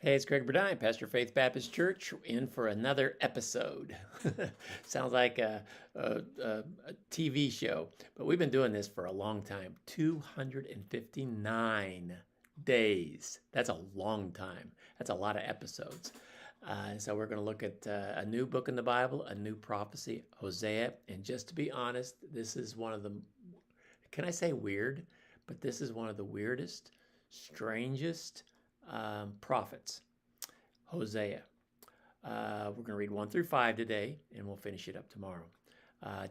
Hey, it's Greg Burdine, Pastor Faith Baptist Church, in for another episode. Sounds like a TV show, but we've been doing this for a long time 259 days. That's a long time. That's a lot of episodes. So we're going to look at a new book in the Bible, a new prophecy, Hosea. And just to be honest, this is one of the, can I say weird? But this is one of the weirdest, strangest prophets, Hosea. We're going to read 1 through 5 today, and we'll finish it up tomorrow.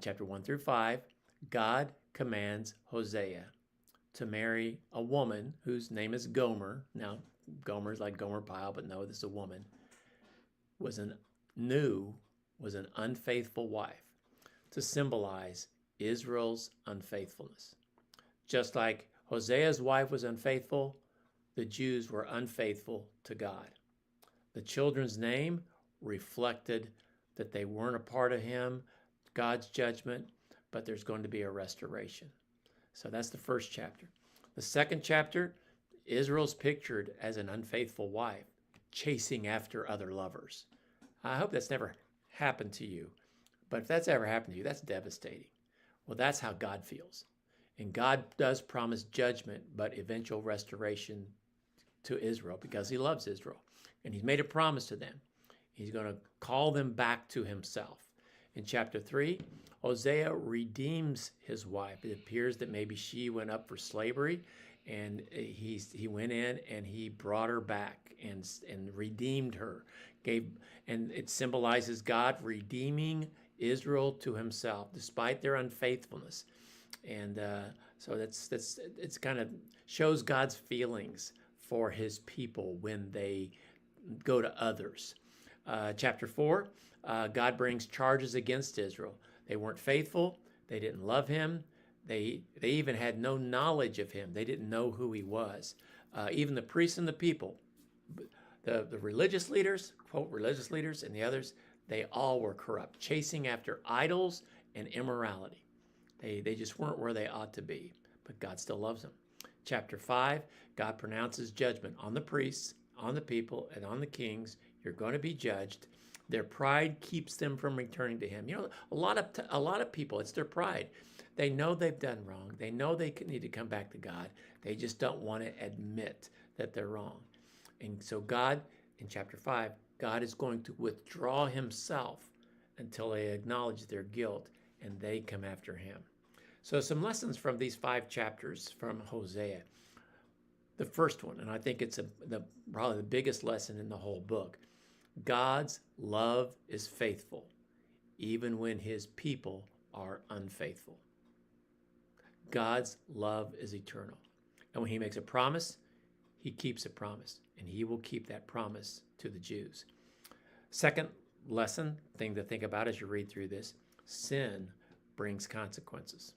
Chapter 1 through 5, God commands Hosea to marry a woman whose name is Gomer. Now, Gomer is like Gomer Pyle, but no, this is a woman. Was an unfaithful wife to symbolize Israel's unfaithfulness. Just like Hosea's wife was unfaithful, the Jews were unfaithful to God. The children's name reflected that they weren't a part of him, God's judgment, but there's going to be a restoration. So that's the first chapter. The second chapter, Israel's pictured as an unfaithful wife, chasing after other lovers. I hope that's never happened to you, but if that's ever happened to you, that's devastating. Well, that's how God feels. And God does promise judgment, but eventual restoration to Israel because he loves Israel. And he's made a promise to them. He's going to call them back to himself. In chapter 3, Hosea redeems his wife. It appears that maybe she went up for slavery, and he went in and he brought her back and redeemed her. And it symbolizes God redeeming Israel to himself despite their unfaithfulness. And so it's kind of shows God's feelings for his people when they go to others. Chapter 4, God brings charges against Israel. They weren't faithful. They didn't love him. They even had no knowledge of him. They didn't know who he was. Even the priests and the people, the religious leaders, quote, religious leaders, and the others, they all were corrupt, chasing after idols and immorality. They just weren't where they ought to be, but God still loves them. Chapter 5, God pronounces judgment on the priests, on the people, and on the kings. You're going to be judged. Their pride keeps them from returning to him. You know, a lot of people, it's their pride. They know they've done wrong. They know they need to come back to God. They just don't want to admit that they're wrong. And so God, in chapter 5, God is going to withdraw himself until they acknowledge their guilt and they come after him. So some lessons from these 5 chapters from Hosea. The first one, and I think it's probably the biggest lesson in the whole book, God's love is faithful, even when his people are unfaithful. God's love is eternal. And when he makes a promise, he keeps a promise, and he will keep that promise to the Jews. Second lesson, thing to think about as you read through this, sin brings consequences.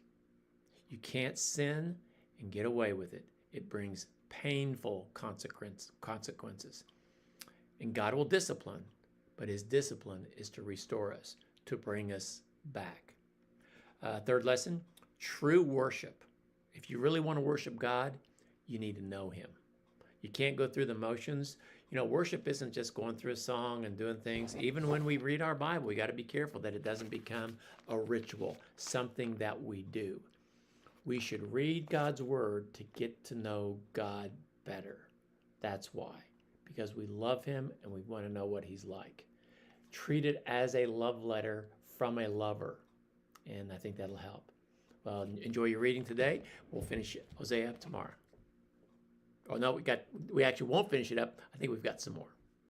You can't sin and get away with it. It brings painful consequences. And God will discipline, but his discipline is to restore us, to bring us back. Third lesson, true worship. If you really want to worship God, you need to know him. You can't go through the motions. You know, worship isn't just going through a song and doing things. Even when we read our Bible, we got to be careful that it doesn't become a ritual, something that we do. We should read God's word to get to know God better. That's why. Because we love him and we want to know what he's like. Treat it as a love letter from a lover. And I think that'll help. Well, enjoy your reading today. We'll finish Hosea up tomorrow. Oh no, we actually won't finish it up. I think we've got some more.